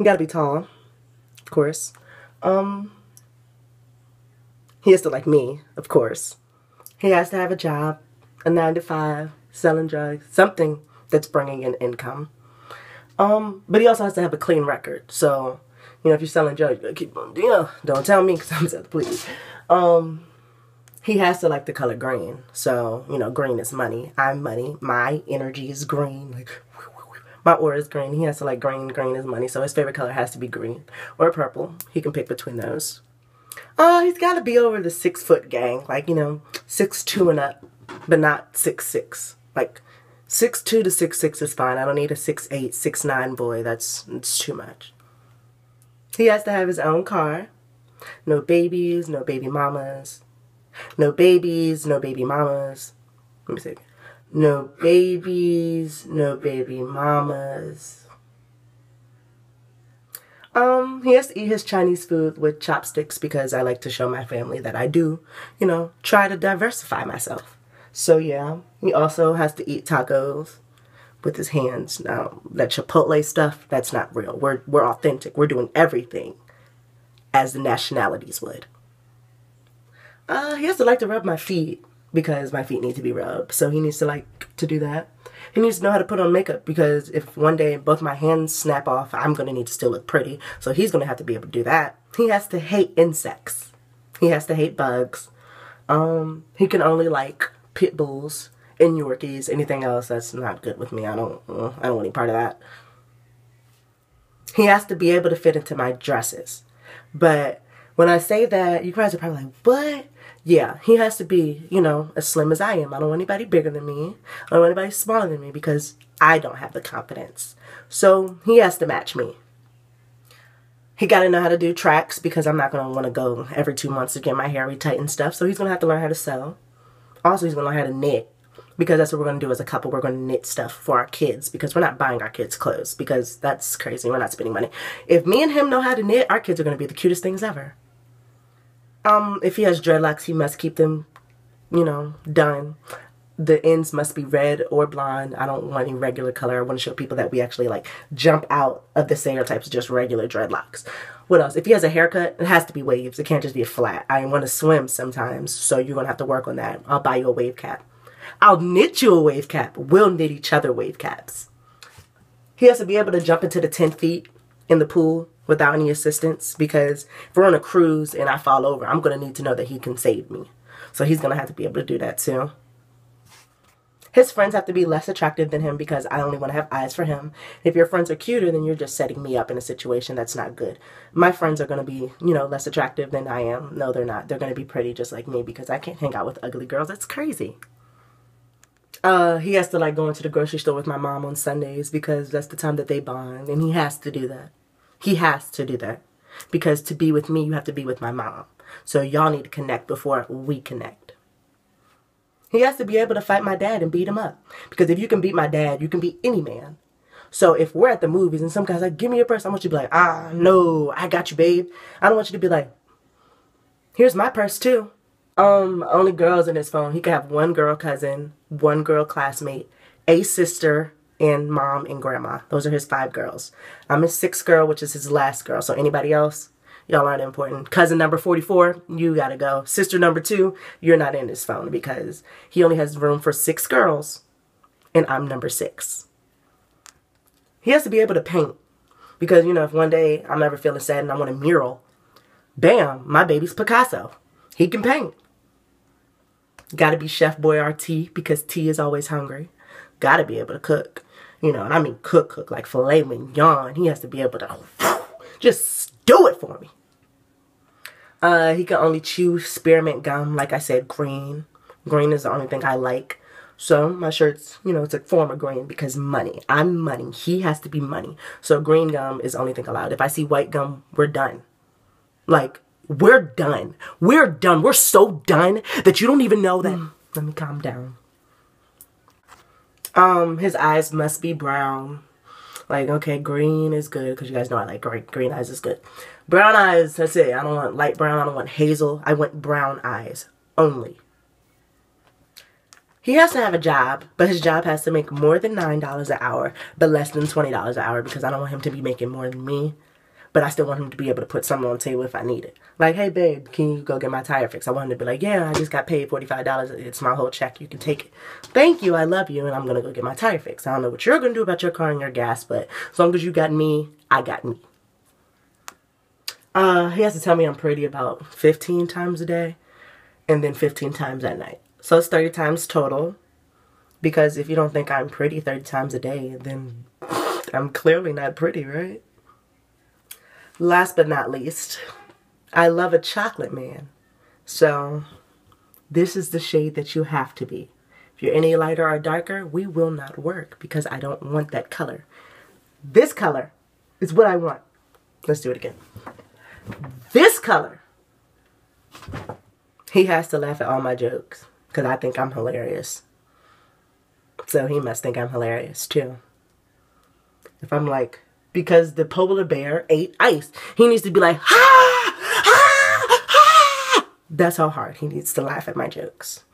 He gotta be tall, of course. He has to like me, of course. He has to have a job, a 9 to 5, selling drugs, something that's bringing in income. But he also has to have a clean record. So, you know, if you're selling drugs, you gotta keep on, don't tell me because I'm telling the police. He has to like the color green. So, you know, green is money. I'm money. My energy is green. Like, my aura is green. He has to like green. Green is money. So his favorite color has to be green or purple. He can pick between those. He's got to be over the 6 foot gang. Like, you know, 6'2" and up, but not 6'6". Like, 6'2" to 6'6" is fine. I don't need a 6'8", 6'9" boy. It's too much. He has to have his own car. No babies, no baby mamas. No babies, no baby mamas. Let me see. No babies, no baby mamas. He has to eat his Chinese food with chopsticks because I like to show my family that I do, you know, try to diversify myself. So yeah, he also has to eat tacos with his hands. Now, that Chipotle stuff, that's not real. We're authentic. We're doing everything as the nationalities would. He has to like to rub my feet because my feet need to be rubbed. So he needs to like to do that. He needs to know how to put on makeup because if one day both my hands snap off, I'm going to need to still look pretty. So he's going to have to be able to do that. He has to hate insects. He has to hate bugs. He can only like pit bulls and Yorkies. Anything else that's not good with me. I don't want any part of that. He has to be able to fit into my dresses. But when I say that, you guys are probably like, what? Yeah, he has to be, you know, as slim as I am. I don't want anybody bigger than me. I don't want anybody smaller than me because I don't have the confidence. So he has to match me. He got to know how to do tracks because I'm not going to want to go every 2 months to get my hair retightened and stuff. So he's going to have to learn how to sew. Also, he's going to learn how to knit because that's what we're going to do as a couple. We're going to knit stuff for our kids because we're not buying our kids clothes because that's crazy. We're not spending money. If me and him know how to knit, our kids are going to be the cutest things ever. If he has dreadlocks, he must keep them, you know, done. The ends must be red or blonde. I don't want any regular color. I want to show people that we actually, like, jump out of the stereotypes of just regular dreadlocks. What else? If he has a haircut, it has to be waves. It can't just be a flat. I want to swim sometimes, so you're going to have to work on that. I'll buy you a wave cap. I'll knit you a wave cap. We'll knit each other wave caps. He has to be able to jump into the 10 feet in the pool without any assistance because if we're on a cruise and I fall over, I'm going to need to know that he can save me. So he's going to have to be able to do that too. His friends have to be less attractive than him because I only want to have eyes for him. If your friends are cuter, then you're just setting me up in a situation that's not good. My friends are going to be, you know, less attractive than I am. No, they're not. They're going to be pretty just like me because I can't hang out with ugly girls. That's crazy. He has to like go into the grocery store with my mom on Sundays because that's the time that they bond, and he has to do that. He has to do that because to be with me, you have to be with my mom. So y'all need to connect before we connect. He has to be able to fight my dad and beat him up because if you can beat my dad, you can beat any man. So if we're at the movies and some guy's like, give me your purse, I want you to be like, no, I got you, babe. I don't want you to be like, here's my purse too. Only girls in his phone. He could have one girl cousin, one girl classmate, a sister, and mom and grandma. Those are his 5 girls. I'm his 6th girl, which is his last girl. So anybody else, y'all aren't important. Cousin number 44, you gotta go. Sister number 2, you're not in his phone because he only has room for 6 girls, and I'm number 6. He has to be able to paint because, you know, if one day I'm ever feeling sad and I want a mural, bam, my baby's Picasso. He can paint. Gotta be Chef Boyardee because T is always hungry. Gotta be able to cook. You know, and I mean cook, like filet mignon. He has to be able to just do it for me. He can only chew spearmint gum, like I said, green. Green is the only thing I like. So my shirt's, you know, it's a form of green because money. I'm money. He has to be money. So green gum is the only thing allowed. If I see white gum, we're done. Like, we're done. We're done. We're so done that you don't even know that. Let me calm down. His eyes must be brown. Like, okay, green is good because you guys know I like green eyes is good. Brown eyes, that's it. I don't want light brown. I don't want hazel. I want brown eyes only. He has to have a job, but his job has to make more than $9 an hour, but less than $20 an hour because I don't want him to be making more than me. But I still want him to be able to put something on the table if I need it. Like, hey, babe, can you go get my tire fixed? I want him to be like, yeah, I just got paid $45. It's my whole check. You can take it. Thank you. I love you. And I'm going to go get my tire fixed. I don't know what you're going to do about your car and your gas, but as long as you got me, I got me. He has to tell me I'm pretty about 15 times a day and then 15 times at night. So it's 30 times total. Because if you don't think I'm pretty 30 times a day, then I'm clearly not pretty, right? Last but not least, I love a chocolate man. So this is the shade that you have to be. If you're any lighter or darker, we will not work because I don't want that color. This color is what I want. Let's do it again. This color. He has to laugh at all my jokes because I think I'm hilarious. So he must think I'm hilarious too. If I'm like, because the polar bear ate ice, he needs to be like, ha, ha, ha. That's how hard he needs to laugh at my jokes.